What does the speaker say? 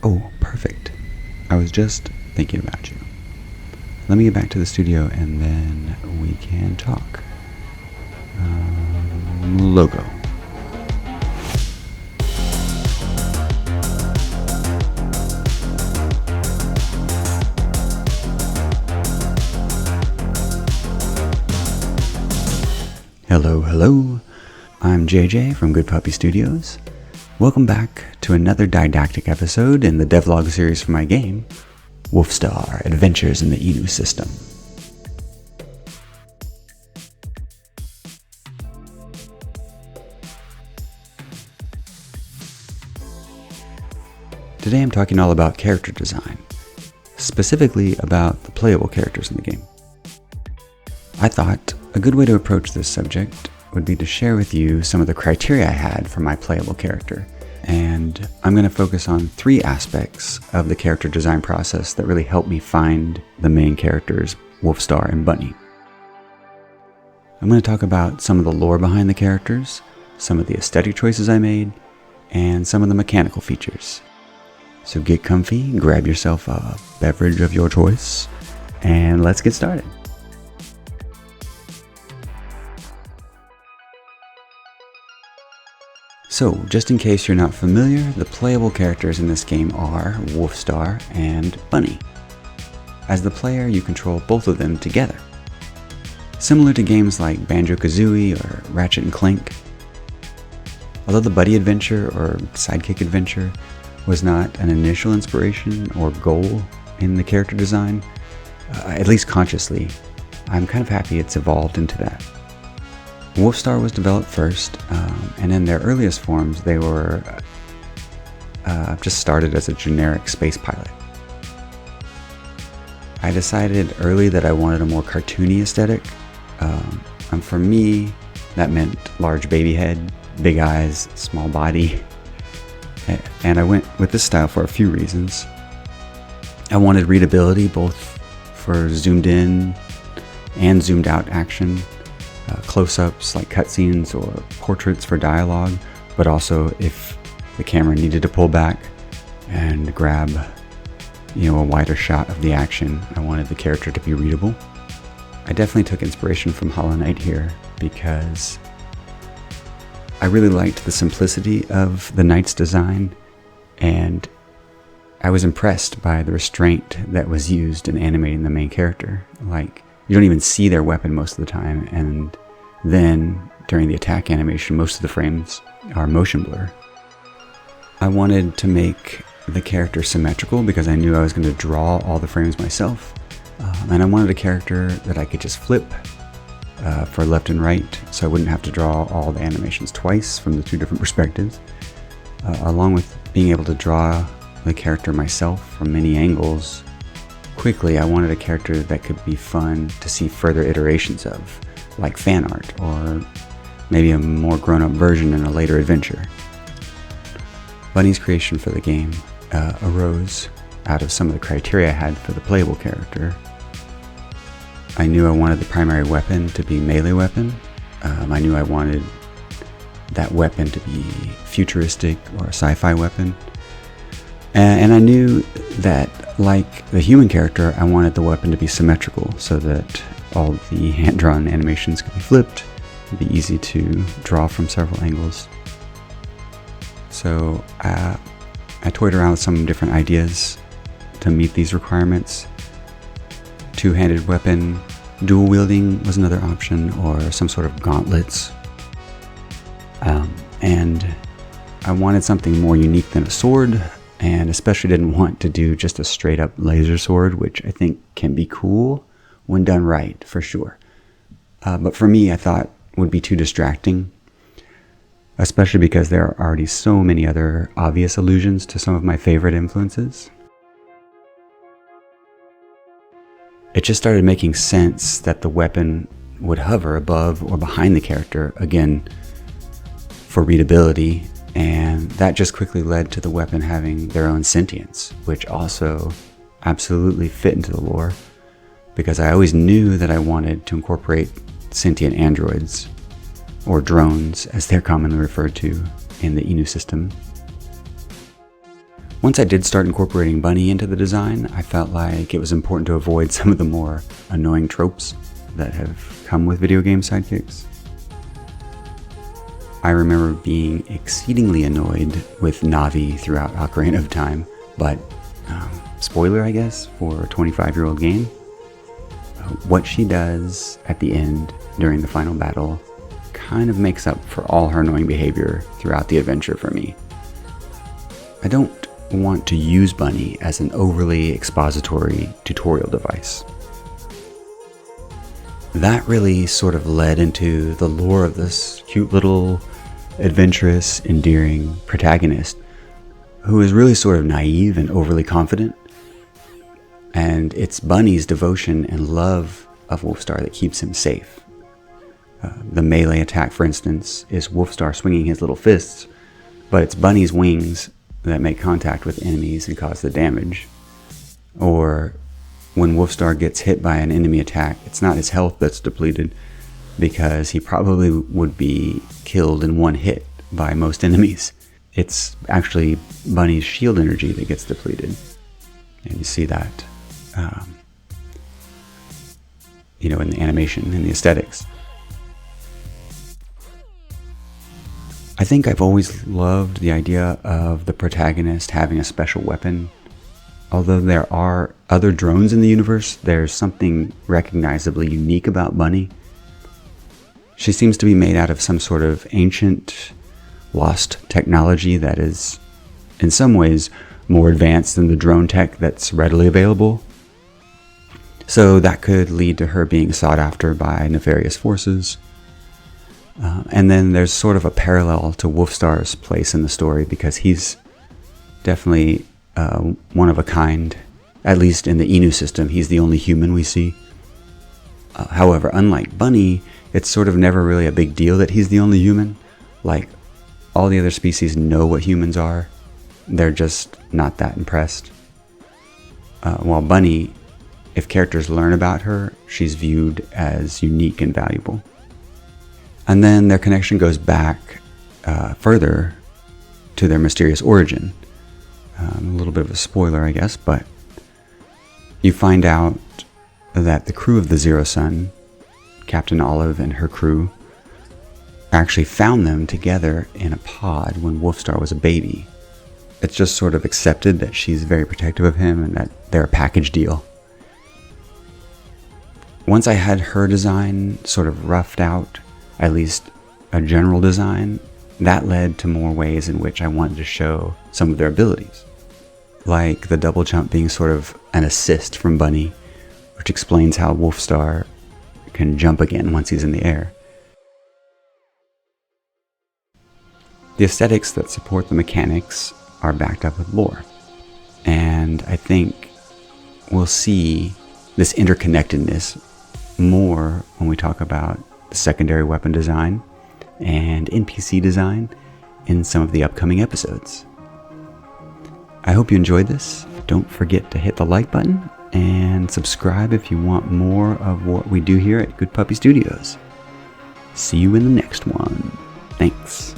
Oh, perfect. I was just thinking about you. Let me get back to the studio and then we can talk. Logo. Hello. I'm JJ from Good Puppii Studios. Welcome back to another didactic episode in the Devlog series for my game, Wolfstar Adventures in the Inu System. Today I'm talking all about character design, specifically about the playable characters in the game. I thought a good way to approach this subject would be to share with you some of the criteria I had for my playable character. And I'm going to focus on 3 aspects of the character design process that really helped me find the main characters, Wolfstar and Bunny. I'm going to talk about some of the lore behind the characters, some of the aesthetic choices I made, and some of the mechanical features. So get comfy, grab yourself a beverage of your choice, and let's get started. So, just in case you're not familiar, the playable characters in this game are Wolfstar and Bunny. As the player, you control both of them together. Similar to games like Banjo-Kazooie or Ratchet & Clank. Although the buddy adventure or sidekick adventure was not an initial inspiration or goal in the character design, at least consciously, I'm kind of happy it's evolved into that. Wolfstar was developed first, and in their earliest forms they were just started as a generic space pilot. I decided early that I wanted a more cartoony aesthetic, and for me that meant large baby head, big eyes, small body, and I went with this style for a few reasons. I wanted readability both for zoomed in and zoomed out action, close-ups like cutscenes or portraits for dialogue, but also if the camera needed to pull back and grab a wider shot of the action, I wanted the character to be readable. I definitely took inspiration from Hollow Knight here because I really liked the simplicity of the knight's design, and I was impressed by the restraint that was used in animating the main character. Like, you don't even see their weapon most of the time, and then during the attack animation, most of the frames are motion blur. I wanted to make the character symmetrical because I knew I was going to draw all the frames myself, and I wanted a character that I could just flip for left and right, so I wouldn't have to draw all the animations twice from the 2 different perspectives. Along with being able to draw the character myself from many angles quickly, I wanted a character that could be fun to see further iterations of, like fan art, or maybe a more grown-up version in a later adventure. Bunny's creation for the game arose out of some of the criteria I had for the playable character. I knew I wanted the primary weapon to be a melee weapon. I knew I wanted that weapon to be futuristic or a sci-fi weapon. And I knew that, like the human character, I wanted the weapon to be symmetrical so that all the hand-drawn animations could be flipped. It'd be easy to draw from several angles. So I toyed around with some different ideas to meet these requirements. 2-handed weapon, dual wielding was another option, or some sort of gauntlets. And I wanted something more unique than a sword, and especially didn't want to do just a straight up laser sword, which I think can be cool when done right, for sure. But for me, I thought would be too distracting, especially because there are already so many other obvious allusions to some of my favorite influences. It just started making sense that the weapon would hover above or behind the character, again, for readability, and that just quickly led to the weapon having their own sentience, which also absolutely fit into the lore, because I always knew that I wanted to incorporate sentient androids, or drones as they're commonly referred to in the Inu system. Once I did start incorporating Bunny into the design, I felt like it was important to avoid some of the more annoying tropes that have come with video game sidekicks. I remember being exceedingly annoyed with Navi throughout Ocarina of Time, but spoiler I guess for a 25-year-old game, what she does at the end during the final battle kind of makes up for all her annoying behavior throughout the adventure for me. I don't want to use Bunny as an overly expository tutorial device. That really sort of led into the lore of this cute little adventurous, endearing protagonist who is really sort of naive and overly confident. And it's Bunny's devotion and love of Wolfstar that keeps him safe. The melee attack, for instance, is Wolfstar swinging his little fists, but it's Bunny's wings that make contact with enemies and cause the damage. Or when Wolfstar gets hit by an enemy attack, it's not his health that's depleted, because he probably would be killed in one hit by most enemies. It's actually Bunny's shield energy that gets depleted. And you see that, in the animation and the aesthetics. I think I've always loved the idea of the protagonist having a special weapon. Although there are other drones in the universe, there's something recognizably unique about Bunny. She seems to be made out of some sort of ancient, lost technology that is, in some ways, more advanced than the drone tech that's readily available. So that could lead to her being sought after by nefarious forces. And then there's sort of a parallel to Wolfstar's place in the story, because he's definitely one of a kind. At least in the Inu system, he's the only human we see. However, unlike Bunny, it's sort of never really a big deal that he's the only human. Like, all the other species know what humans are. They're just not that impressed. While Bunny, if characters learn about her, she's viewed as unique and valuable. And then their connection goes back further to their mysterious origin. A little bit of a spoiler, I guess, but you find out that the crew of the Zero Sun, Captain Olive and her crew, actually found them together in a pod when Wolfstar was a baby. It's just sort of accepted that she's very protective of him and that they're a package deal. Once I had her design sort of roughed out, at least a general design, that led to more ways in which I wanted to show some of their abilities. Like the double jump being sort of an assist from Bunny, which explains how Wolfstar can jump again once he's in the air. The aesthetics that support the mechanics are backed up with lore. And I think we'll see this interconnectedness more when we talk about the secondary weapon design and NPC design in some of the upcoming episodes. I hope you enjoyed this. Don't forget to hit the like button and subscribe if you want more of what we do here at Good Puppii Studios. See you in the next one. Thanks.